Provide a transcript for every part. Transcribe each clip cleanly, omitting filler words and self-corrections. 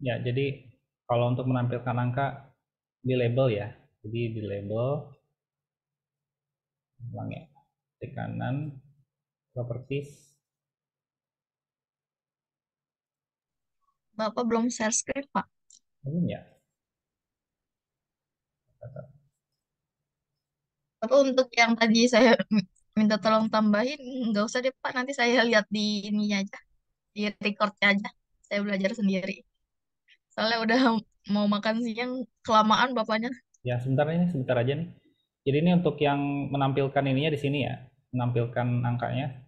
Ya, jadi kalau untuk menampilkan angka di label ya. Jadi di label, ulang ya, di kanan, properties, Bapak belum share screen, Pak. belum ya? Tapi untuk yang tadi saya minta tolong tambahin, nggak usah deh Pak. Nanti saya lihat di ininya aja, di recordnya aja. Saya belajar sendiri. Soalnya udah mau makan siang, kelamaan bapaknya. Ya, sebentar aja nih. Jadi ini untuk yang menampilkan ininya di sini ya, menampilkan angkanya,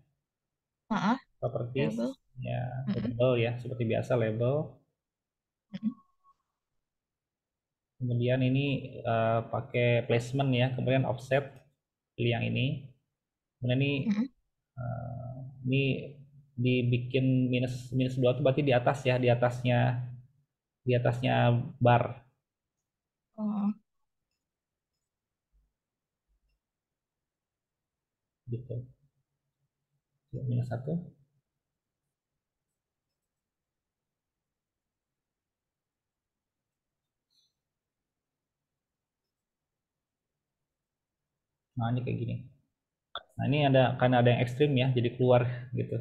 Maaf, properties, label. ya, Mm-mm, label ya, seperti biasa label. mm-mm, Kemudian ini pakai placement ya, kemudian offset, pilih yang ini. Kemudian mm-mm. ini dibikin minus minus 2 tuh berarti di atas ya, di atasnya bar Oh, gitu. Minus satu. Nah, ini kayak gini. Nah, ini ada karena ada yang ekstrim ya, jadi keluar gitu.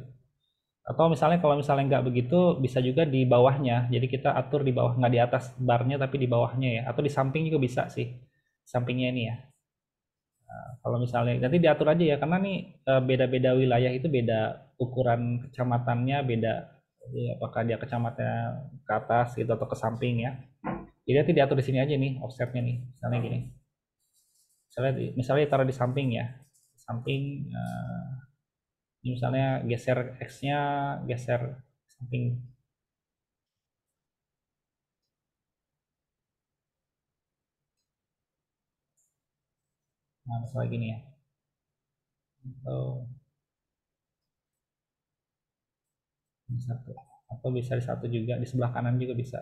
Atau misalnya kalau misalnya nggak begitu, bisa juga di bawahnya. Jadi kita atur di bawah, nggak di atas barnya tapi di bawahnya ya. Atau di samping juga bisa sih. Sampingnya ini ya. Kalau misalnya nanti diatur aja ya, karena nih beda-beda wilayah itu beda ukuran kecamatannya, beda ya, apakah dia kecamatannya ke atas gitu atau ke samping ya. Jadi nanti diatur di sini aja nih offsetnya nih. Misalnya gini. Misalnya taruh di samping ya. Samping ini misalnya geser X-nya, geser samping. Nah, misalnya gini ya. Atau di satu. Atau bisa di satu juga, di sebelah kanan juga bisa.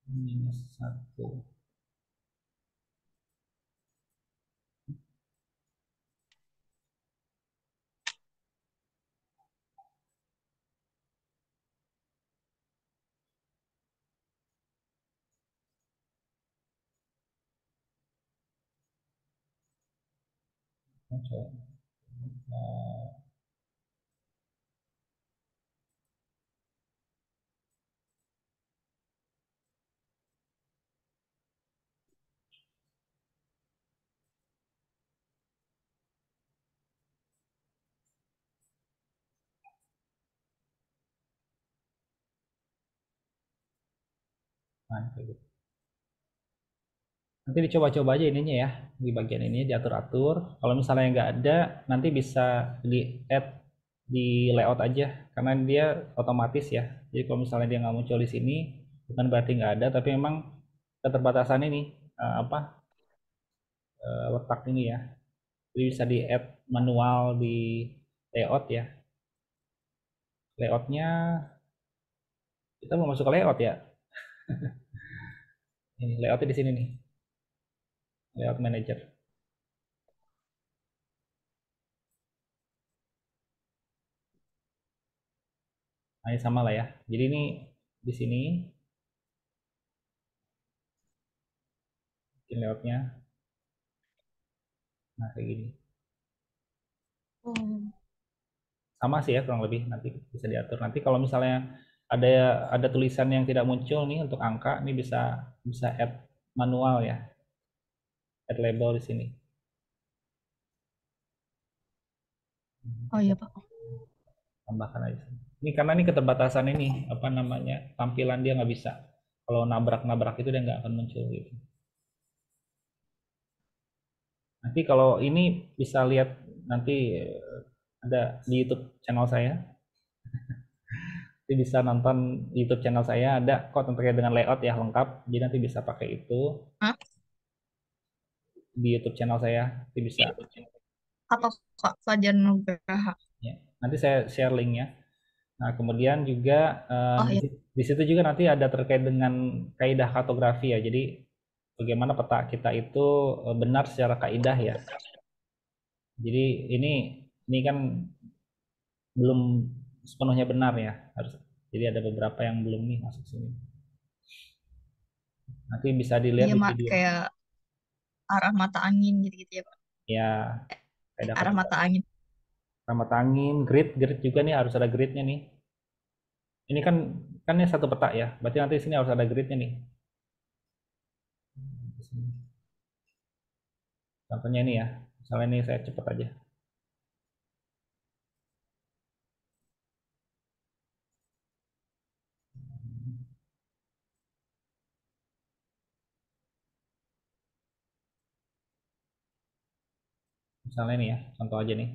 Minus satu. Oke. Nah, kayak gitu. Nanti dicoba-coba aja ininya ya, di bagian ini diatur-atur. Kalau misalnya nggak ada, nanti bisa di add di layout aja, karena dia otomatis ya. Jadi kalau misalnya dia nggak muncul di sini, bukan berarti nggak ada, tapi memang keterbatasan ini apa letak ini ya. Jadi bisa di add manual di layout ya. Layoutnya kita mau masuk ke layout ya. Ini layoutnya di sini nih, layout manager. Nah, ini sama lah ya. Jadi ini di sini layoutnya, nah kayak gini. oh. Sama sih ya kurang lebih, nanti bisa diatur. Nanti kalau misalnya ada ada tulisan yang tidak muncul nih untuk angka, ini bisa bisa add manual ya, add label di sini. Oh iya Pak. Tambahkan aja. Ini karena ini keterbatasan ini apa namanya tampilan dia nggak bisa. Kalau nabrak-nabrak itu dia nggak akan muncul gitu. Nanti kalau ini bisa lihat nanti ada di YouTube channel saya. Nanti bisa nonton YouTube channel saya ada kok terkait dengan layout ya lengkap. Jadi nanti bisa pakai itu Hah? di YouTube channel saya. Nanti bisa Apa Kak Fajar Nugraha? ya. Nanti saya share linknya. Nah, kemudian juga Oh iya. di situ juga nanti ada terkait dengan kaidah kartografi ya. Jadi bagaimana peta kita itu benar secara kaidah ya. Jadi ini kan belum sepenuhnya benar ya, harus. Jadi ada beberapa yang belum nih masuk sini. Nanti bisa dilihat Iya, di Mak, video. kayak arah mata angin gitu-gitu ya, Pak. Ya, kayak dapat Arah mata angin. selamat angin, grid juga nih harus ada gridnya nih. Ini kan kan ini satu peta ya, berarti nanti sini harus ada gridnya nih. Contohnya ini ya, misalnya ini saya cepet aja. Misalnya ini ya, contoh aja nih.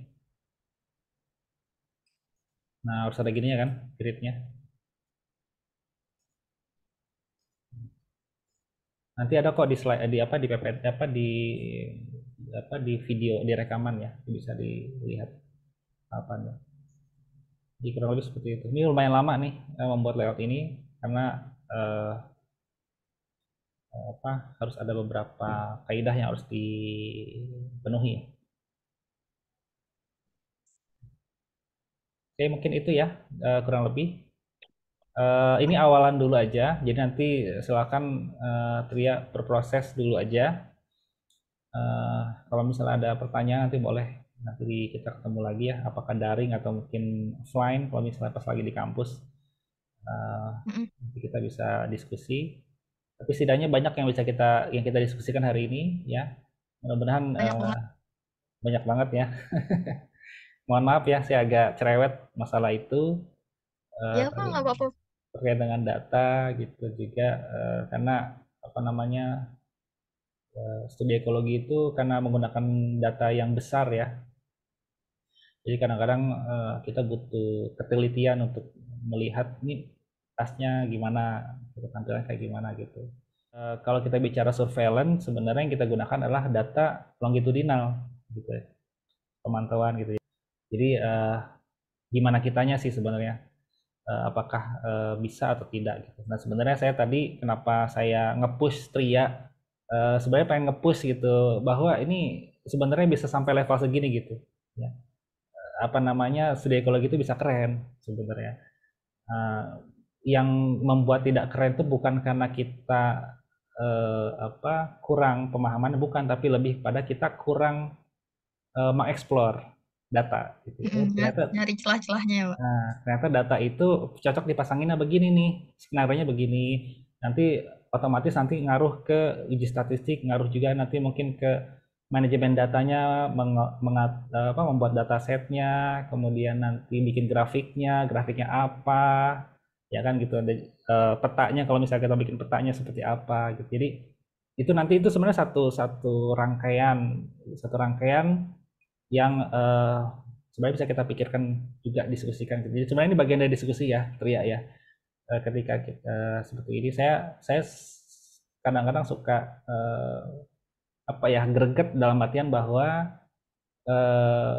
Nah, harus ada gini ya kan, gridnya. Nanti ada kok di slide di apa di PPT di video di rekaman ya, bisa dilihat apanya. Jadi kurang lebih seperti itu. Ini lumayan lama nih membuat layout ini karena eh, harus ada beberapa kaidah yang harus dipenuhi. Oke, mungkin itu ya kurang lebih. Ini awalan dulu aja, jadi nanti silakan Tria berproses dulu aja. Kalau misalnya ada pertanyaan nanti boleh nanti kita ketemu lagi ya, apakah daring atau mungkin offline. Kalau misalnya pas lagi di kampus, Mm-mm. nanti kita bisa diskusi. Tapi setidaknya banyak yang kita diskusikan hari ini ya. Mudah-mudahan Banyak banget. banyak banget ya. Mohon maaf ya, saya agak cerewet masalah itu Ya, Pak, terkait nggak apa-apa. terkait dengan data gitu juga karena apa namanya studi ekologi itu karena menggunakan data yang besar ya. Jadi kadang-kadang kita butuh ketelitian untuk melihat ini tasnya gimana, gitu, tampilan kayak gimana gitu. Kalau kita bicara surveillance, sebenarnya yang kita gunakan adalah data longitudinal, gitu ya, pemantauan gitu ya. Jadi gimana kitanya sih sebenarnya, apakah bisa atau tidak gitu. Nah sebenarnya saya tadi kenapa saya nge-push Tria, sebenarnya pengen nge-push gitu bahwa ini sebenarnya bisa sampai level segini gitu. Ya apa namanya studi ekologi itu bisa keren sebenarnya. Yang membuat tidak keren itu bukan karena kita kurang pemahaman bukan, tapi lebih pada kita kurang mengeksplor data. Gitu. Mm-mm, Ternyata, nyari celah-celahnya ya, Pak. ternyata data itu cocok dipasanginnya begini nih, skenario begini. Nanti otomatis nanti ngaruh ke uji statistik, ngaruh juga nanti mungkin ke manajemen datanya, membuat data setnya, kemudian nanti bikin grafiknya apa, ya kan gitu. Ada petanya kalau misalnya kita bikin petanya seperti apa gitu. Jadi itu nanti itu sebenarnya satu satu rangkaian yang sebenarnya bisa kita pikirkan juga diskusikan. Jadi sebenarnya ini bagian dari diskusi ya, Tria ya. Ketika kita seperti ini, saya kadang-kadang suka apa ya greget dalam artian bahwa eh,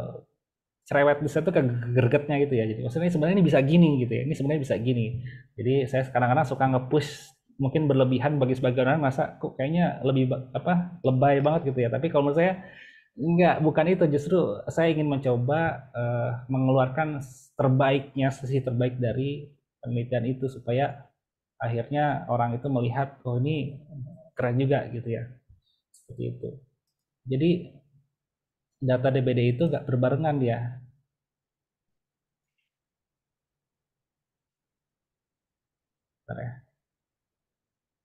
cerewet bisa tuh ke gregetnya gitu ya. Jadi maksudnya sebenarnya ini bisa gini gitu ya. Ini sebenarnya bisa gini. Jadi saya kadang-kadang suka nge-push mungkin berlebihan bagi sebagian orang masa kok kayaknya lebih lebay banget gitu ya. Tapi kalau menurut saya enggak, bukan itu. Justru saya ingin mencoba mengeluarkan terbaiknya, sisi terbaik dari penelitian itu supaya akhirnya orang itu melihat, oh ini keren juga gitu ya. Seperti itu. Jadi data DBD itu nggak berbarengan dia. Bentar ya.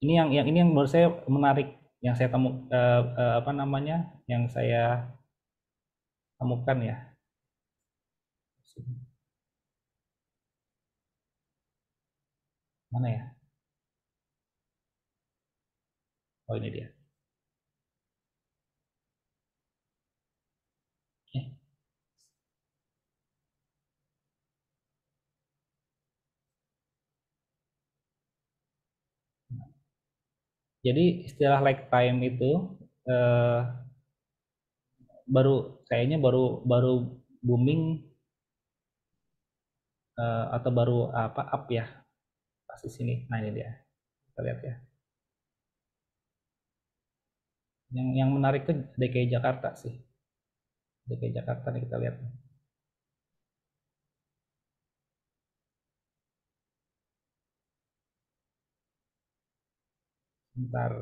Ini yang ini yang menurut saya menarik, yang saya apa namanya, yang saya temukan ya. Mana ya? Oh ini dia. Eh, jadi istilah lag time itu eh, baru kayaknya baru baru booming atau baru up ya pas di sini. Nah ini dia, kita lihat ya. Yang menarik tuh DKI Jakarta sih. DKI Jakarta nih kita lihat. Bentar.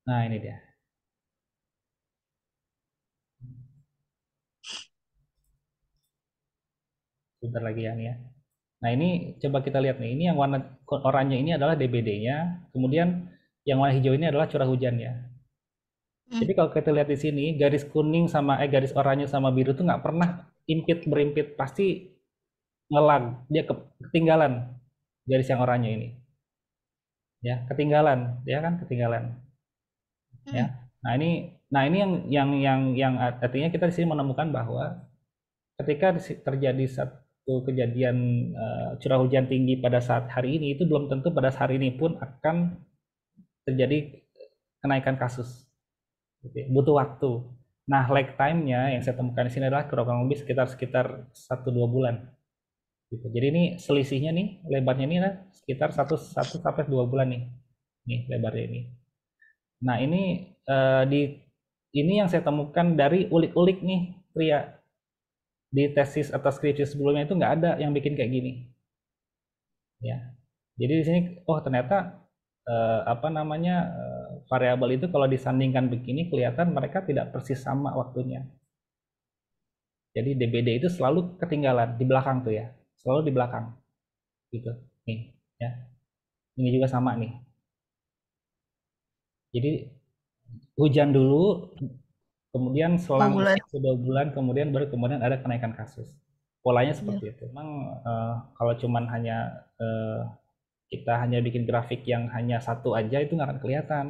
Nah, ini dia. Sebentar lagi ya nih ya. Nah, ini coba kita lihat nih. Ini yang warna oranye ini adalah DBD-nya. Kemudian yang warna hijau ini adalah curah hujannya. Hmm. Jadi kalau kita lihat di sini, garis kuning sama garis oranye sama biru tuh nggak pernah berimpit, pasti ngelag, dia ketinggalan garis yang oranye ini. Ya, ketinggalan, ya kan ketinggalan. Ya. Hmm. Nah ini yang artinya kita di sini menemukan bahwa ketika terjadi satu kejadian curah hujan tinggi pada saat hari ini, itu belum tentu pada hari ini pun akan terjadi kenaikan kasus. Gitu ya. Butuh waktu. Nah, lag time-nya yang saya temukan di sini adalah kurang lebih sekitar 1-2 bulan. Gitu. Jadi ini selisihnya nih, lebarnya ini adalah sekitar 1 sampai 2 bulan nih. Nih lebarnya ini. Nah, di ini yang saya temukan dari ulik-ulik nih, Pria. Di tesis atau skripsi sebelumnya itu nggak ada yang bikin kayak gini. Ya. Jadi di sini, oh ternyata apa namanya variabel itu kalau disandingkan begini kelihatan mereka tidak persis sama waktunya. Jadi DBD itu selalu ketinggalan di belakang tuh ya, selalu di belakang gitu. Nih, ya. Ini juga sama nih. Jadi hujan dulu, kemudian Dua selang bulan. 1-2 bulan kemudian ada kenaikan kasus. Polanya Iya. seperti itu. Memang kalau cuman hanya kita hanya bikin grafik yang hanya satu aja itu nggak akan kelihatan.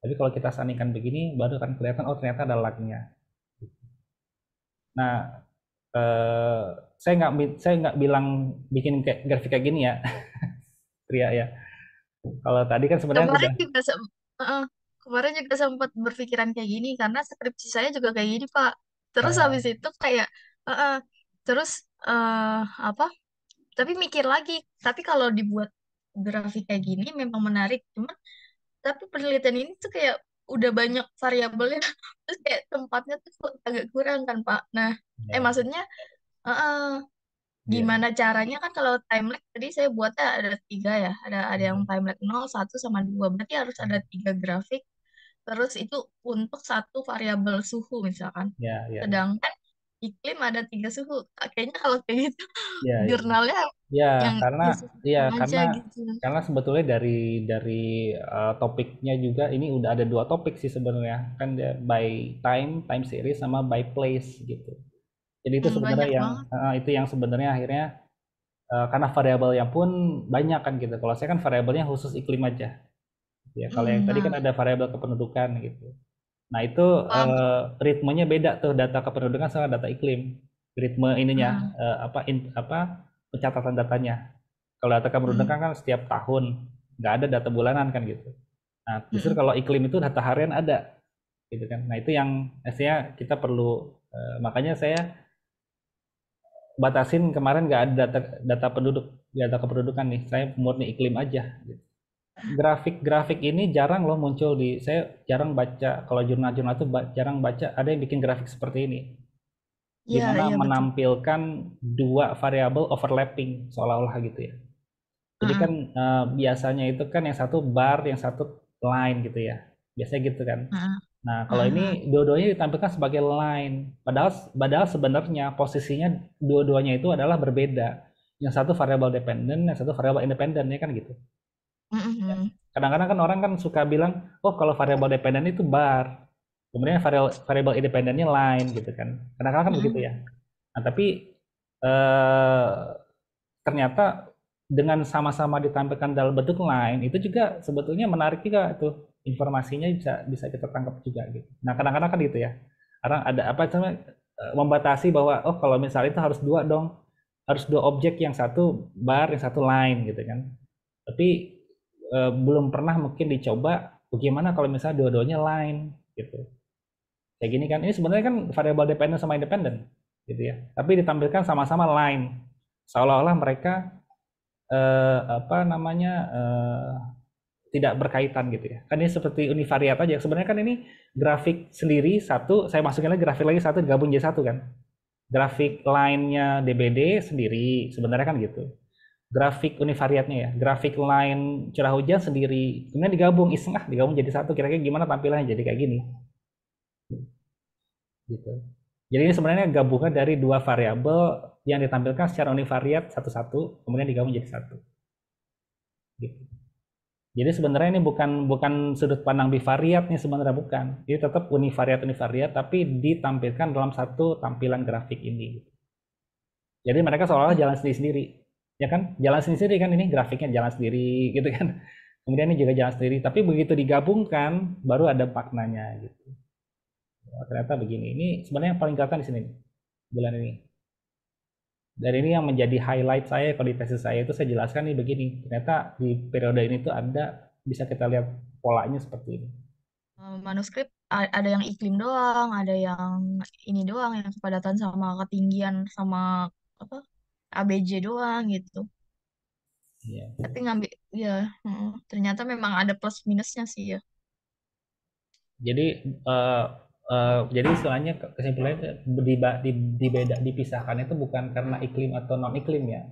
Tapi kalau kita sandingkan begini baru akan kelihatan oh ternyata ada lagnya. Nah, eh, saya nggak bilang bikin kayak grafik kayak gini ya, Ria ya. Kalau tadi kan sebenarnya Kemarin udah juga eh, kemarin juga sempat berpikiran kayak gini karena skripsi saya juga kayak gini, Pak. Terus habis eh, itu kayak eh, eh, terus apa? Tapi mikir lagi, tapi kalau dibuat grafik kayak gini memang menarik, cuman tapi penelitian ini tuh kayak udah banyak variabelnya, terus kayak tempatnya tuh kok agak kurang kan, Pak. Nah, ya, maksudnya eh, eh, ya, gimana caranya kan kalau timeline tadi saya buatnya ada tiga ya, ada yang timeline 0, 1, sama 2. Berarti harus ada tiga grafik. Terus itu untuk satu variabel suhu misalkan. ya, ya, ya, Sedangkan iklim ada tiga suhu. Kayaknya kalau kayak gitu ya, ya. jurnalnya Ya, yang karena Yesus ya aja karena gitu. karena sebetulnya dari topiknya juga ini udah ada dua topik sih sebenarnya kan dia by time series sama by place gitu. Jadi itu sebenarnya Banyak yang banget. itu yang sebenarnya akhirnya karena variabelnya pun banyak kan gitu. Kalau saya kan variabelnya khusus iklim aja. Ya, kalau yang tadi kan Nah, ada variabel kependudukan gitu. Nah, itu paham. ritmenya beda tuh data kependudukan sama data iklim. Ritme ininya Nah, apa pencatatan datanya. Kalau data hmm, kependudukan kan setiap tahun, nggak ada data bulanan kan gitu. Nah, justru hmm, kalau iklim itu data harian ada gitu kan. Nah, itu yang biasanya kita perlu makanya saya batasin kemarin nggak ada data penduduk, data kependudukan nih. Saya murni iklim aja gitu. Grafik-grafik ini jarang loh muncul saya jarang baca kalau jurnal-jurnal itu jarang baca ada yang bikin grafik seperti ini di iya, mana iya betul. menampilkan dua variabel overlapping seolah-olah gitu ya. Jadi Hmm, kan biasanya itu kan yang satu bar, yang satu line gitu ya. Biasanya gitu kan. hmm, Nah, kalau ini hmm, dua-duanya ditampilkan sebagai line. Padahal sebenarnya posisinya dua-duanya itu adalah berbeda. Yang satu variabel dependent, yang satu variabel independent ya kan gitu. hmm, Ya. hmm, Kadang-kadang kan orang kan suka bilang, oh kalau variabel dependen itu bar, kemudian variabel independennya line gitu kan. Kadang-kadang kan begitu hmm, ya. Nah tapi eh, ternyata dengan sama-sama ditampilkan dalam bentuk line itu juga sebetulnya menarik juga tuh informasinya bisa bisa kita tangkap juga gitu. Nah kadang-kadang kan gitu ya. Kadang ada apa namanya membatasi bahwa oh kalau misalnya itu harus dua dong, harus dua objek yang satu bar yang satu line gitu kan. Tapi belum pernah mungkin dicoba bagaimana kalau misalnya dua-duanya line gitu. Kayak gini kan, ini sebenarnya kan variabel dependent sama independent gitu ya. Tapi ditampilkan sama-sama line. Seolah-olah mereka apa namanya tidak berkaitan gitu ya. Kan ini seperti univariat aja. Sebenarnya kan ini grafik sendiri satu, saya masukin lagi grafik lagi satu, gabung jadi satu kan. Grafik line-nya DBD sendiri, sebenarnya kan gitu. Grafik univariatnya ya, grafik line curah hujan sendiri, kemudian digabung, iseng digabung jadi satu, kira-kira gimana tampilannya jadi kayak gini. Gitu. Jadi ini sebenarnya gabungan dari dua variabel yang ditampilkan secara univariat satu-satu, kemudian digabung jadi satu. Gitu. Jadi sebenarnya ini bukan bukan sudut pandang bivariat nih sebenarnya bukan. Ini tetap univariat univariat tapi ditampilkan dalam satu tampilan grafik ini. Jadi mereka seolah-olah jalan sendiri-sendiri. Ya kan? Jalan sendiri-sendiri kan ini grafiknya jalan sendiri gitu kan. Kemudian ini juga jalan sendiri, tapi begitu digabungkan baru ada maknanya gitu. Oh, ternyata begini. Ini sebenarnya yang paling kelihatan di sini bulan ini. Dan ini yang menjadi highlight saya kalau di tesis saya itu saya jelaskan nih begini. Ternyata di periode ini tuh ada bisa kita lihat polanya seperti ini. Manuskrip ada yang iklim doang, ada yang ini doang, yang kepadatan sama ketinggian sama apa ABJ doang gitu. Ya. Tapi ngambil ya, ternyata memang ada plus minusnya sih ya. Jadi jadi istilahnya kesimpulannya dipisahkan itu bukan karena iklim atau non iklim ya,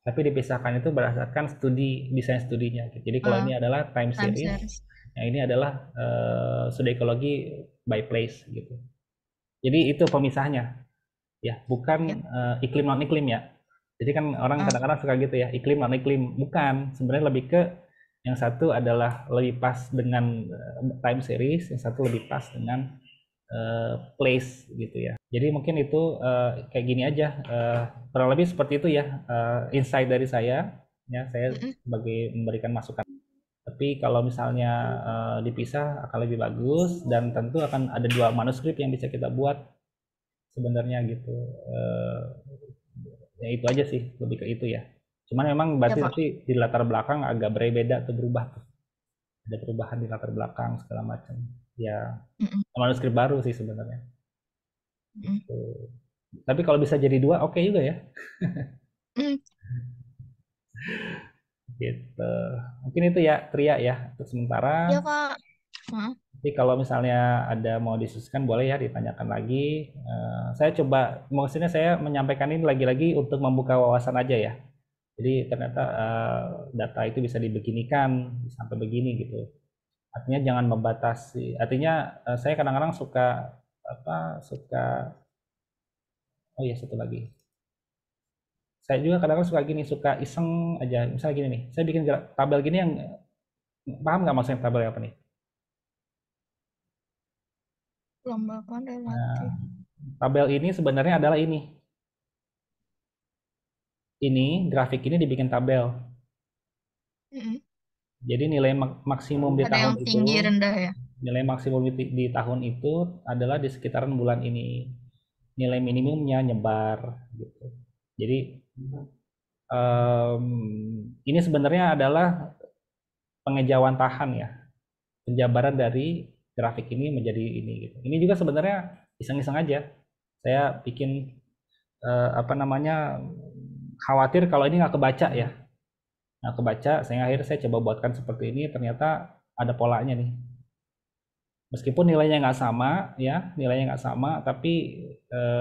tapi dipisahkan itu berdasarkan studi desain studinya. Jadi kalau Uh, ini adalah time Time series, series. yang ini adalah studi ekologi by place gitu. Jadi itu pemisahnya ya, Ya. bukan iklim non iklim ya. Jadi kan orang Uh, kadang-kadang suka gitu ya, iklim non iklim, bukan. Sebenarnya lebih ke yang satu adalah lebih pas dengan time series, yang satu lebih pas dengan place gitu ya. Jadi mungkin itu kayak gini aja, kurang lebih seperti itu ya, insight dari saya. Ya, saya mm-mm, sebagai memberikan masukan. Tapi kalau misalnya dipisah akan lebih bagus dan tentu akan ada dua manuskrip yang bisa kita buat sebenarnya gitu. Eh, Ya itu aja sih, lebih ke itu ya. Cuman memang ya berarti Pak. nanti di latar belakang agak berbeda atau berubah tuh. Ada perubahan di latar belakang segala macam. Ya, Mm-mm, manuskrip baru sih sebenarnya. mm-mm. Gitu. Tapi kalau bisa jadi dua, oke juga ya. Mm, Gitu. Mungkin itu ya, Tria ya, untuk sementara. ya Pak. Uh, Jadi kalau misalnya ada mau diskusikan boleh ya ditanyakan lagi. Saya coba, maksudnya saya menyampaikan ini lagi-lagi untuk membuka wawasan aja ya. Jadi ternyata data itu bisa dibeginikan sampai begini gitu. Artinya jangan membatasi. Artinya saya kadang-kadang suka apa suka oh ya satu lagi. Saya juga kadang-kadang suka gini, suka iseng aja. Misalnya gini nih, saya bikin tabel gini yang paham nggak maksudnya tabel apa nih? lomba Nah, relatif. tabel ini sebenarnya adalah ini. Ini grafik ini dibikin tabel. Mm-mm. Jadi nilai maksimum di Ada tahun yang itu, tinggi rendah ya. nilai maksimum di tahun itu adalah di sekitaran bulan ini. Nilai minimumnya nyebar gitu. Jadi em, ini sebenarnya adalah pengejauhan tahan ya, penjabaran dari grafik ini menjadi ini gitu. Ini juga sebenarnya iseng-iseng aja. Saya bikin apa namanya khawatir kalau ini nggak kebaca ya, nggak kebaca. Saya akhirnya saya coba buatkan seperti ini, ternyata ada polanya nih. Meskipun nilainya nggak sama ya, nilainya nggak sama, tapi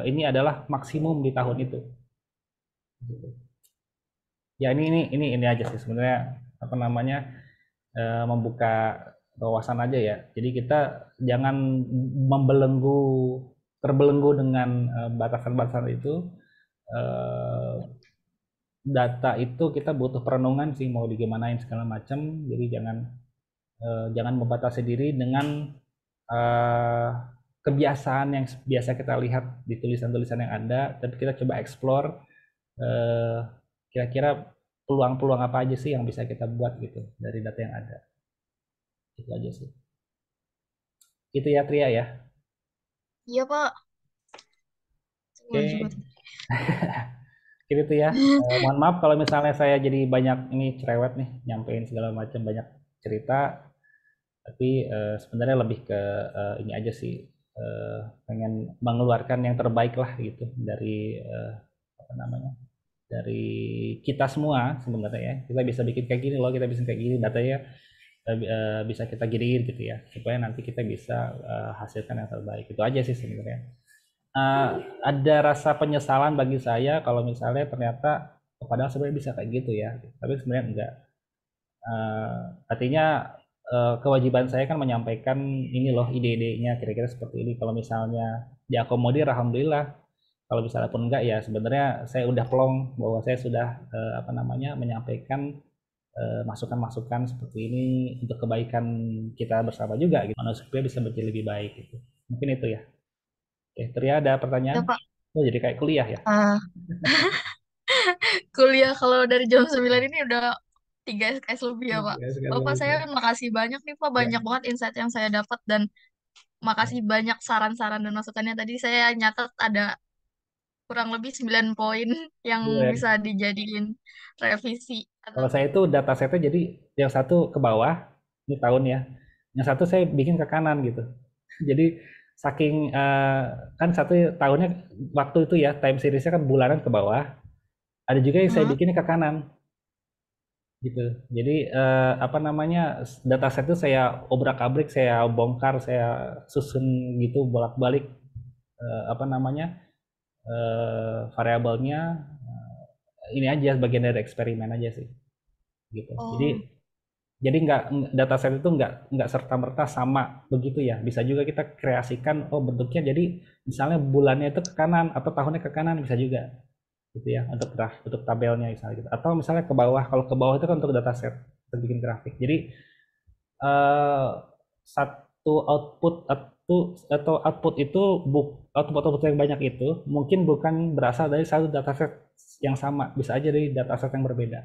ini adalah maksimum di tahun itu. Ya ini aja sih sebenarnya apa namanya membuka wawasan aja ya. Jadi kita jangan membelenggu terbelenggu dengan batasan-batasan itu. Eh, Data itu kita butuh perenungan sih mau digimanain segala macam. Jadi jangan membatasi diri dengan eh, kebiasaan yang biasa kita lihat di tulisan-tulisan yang ada, tapi kita coba explore eh, kira-kira peluang-peluang apa aja sih yang bisa kita buat gitu dari data yang ada. Itu aja sih. Itu ya Tria ya. Iya Pak. Sebulan juga. Oke, gitu ya. Mohon maaf kalau misalnya saya jadi banyak ini cerewet nih, nyampein segala macam banyak cerita, tapi sebenarnya lebih ke ini aja sih, pengen mengeluarkan yang terbaik lah gitu dari apa namanya, dari kita semua sebenarnya ya. Kita bisa bikin kayak gini loh, kita bisa kayak gini datanya bisa kita giring gitu ya, supaya nanti kita bisa hasilkan yang terbaik. Itu aja sih sebenarnya. Eh, ada rasa penyesalan bagi saya kalau misalnya ternyata padahal sebenarnya bisa kayak gitu ya, tapi sebenarnya enggak. Artinya kewajiban saya kan menyampaikan ini loh ide-idenya kira-kira seperti ini. Kalau misalnya diakomodir, alhamdulillah. Kalau misalnya pun enggak ya sebenarnya saya udah plong bahwa saya sudah apa namanya menyampaikan masukan-masukan seperti ini untuk kebaikan kita bersama juga gitu. Manusia supaya bisa menjadi lebih baik gitu. Mungkin itu ya. Oke, Tria ada pertanyaan? Ya Pak. Oh, jadi kayak kuliah ya? Ah, kuliah kalau dari jam 9 ini udah 3 SKS lebih ya Pak. Ya, sekali Bapak lagi saya ya. makasih banyak nih Pak, Ya, banyak banget insight yang saya dapat dan makasih banyak saran-saran dan masukannya. Tadi saya nyatet ada kurang lebih 9 poin yang boleh. bisa dijadiin revisi atau Kalau saya itu datasetnya jadi yang satu ke bawah, ini tahun ya. Yang satu saya bikin ke kanan gitu. Jadi saking kan satu tahunnya waktu itu ya time seriesnya kan bulanan ke bawah. Ada juga yang saya Hmm, bikin ke kanan gitu. Jadi apa namanya dataset itu saya obrak-abrik, saya bongkar, saya susun gitu bolak-balik apa namanya variabelnya ini aja bagian dari eksperimen aja sih gitu. Jadi oh, nggak dataset itu nggak serta merta sama begitu ya. Bisa juga kita kreasikan oh bentuknya jadi misalnya bulannya itu ke kanan atau tahunnya ke kanan bisa juga gitu ya untuk graf untuk tabelnya misalnya gitu. Atau misalnya ke bawah kalau ke bawah itu kan untuk dataset untuk bikin grafik. Jadi eh, satu output atau output itu output yang banyak itu mungkin bukan berasal dari satu dataset yang sama, bisa aja dari dataset yang berbeda.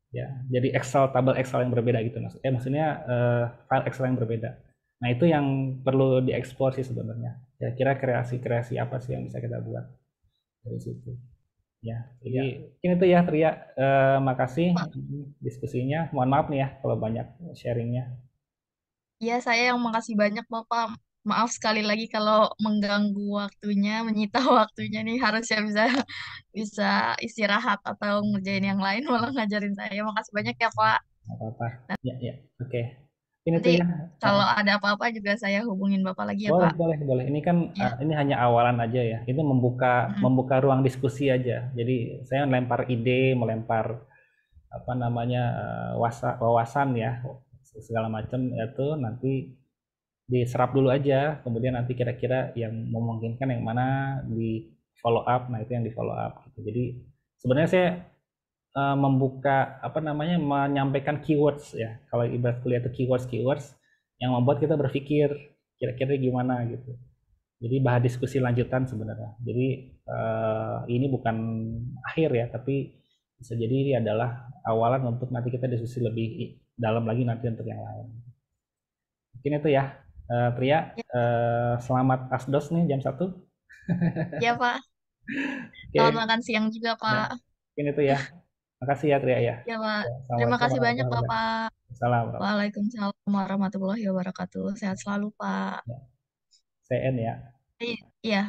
Ya, jadi tabel Excel yang berbeda gitu mas. Maksudnya file Excel yang berbeda. Nah itu yang perlu diekspor sih sebenarnya. Kira-kira kreasi-kreasi apa sih yang bisa kita buat dari situ. Ya, jadi mungkin itu ya Tria. Makasih Pak. diskusinya. Mohon maaf nih ya kalau banyak sharingnya. Ya, saya yang makasih banyak Bapak. Maaf sekali lagi kalau mengganggu waktunya, menyita waktunya nih harusnya bisa bisa istirahat atau ngerjain yang lain malah ngajarin saya. Makasih banyak ya Pak. Nggak apa-apa. Ya, ya, oke. Ini Nanti tuh ya. kalau ada apa-apa juga saya hubungin Bapak lagi ya Boleh, Pak. boleh, boleh. Ini kan Ya. ini hanya awalan aja ya. Itu membuka Mm. membuka ruang diskusi aja. Jadi saya melempar ide, melempar apa namanya wawasan ya segala macam itu nanti diserap dulu aja. Kemudian nanti kira-kira yang memungkinkan yang mana di follow up. Nah itu yang di follow up. Gitu. Jadi sebenarnya saya membuka apa namanya menyampaikan keywords ya. Kalau ibarat kuliah itu keywords yang membuat kita berpikir kira-kira gimana gitu. Jadi bahan diskusi lanjutan sebenarnya. Jadi ini bukan akhir ya, tapi bisa jadi ini adalah awalan untuk nanti kita diskusi lebih dalam lagi nanti untuk yang lain. Mungkin itu ya, Pria. Ya, Selamat asdos nih jam 1. ya Pak. Selamat Oke, makan siang juga ya. Pak. Mungkin itu ya. Makasih ya, Tria ya. Ya Pak. Ya, Terima Assalamualaikum kasih banyak warahmatullahi wabarakatuh. Bapak. Salam. Waalaikumsalam warahmatullahi wabarakatuh. Sehat selalu Pak. Ya, CN ya. Iya.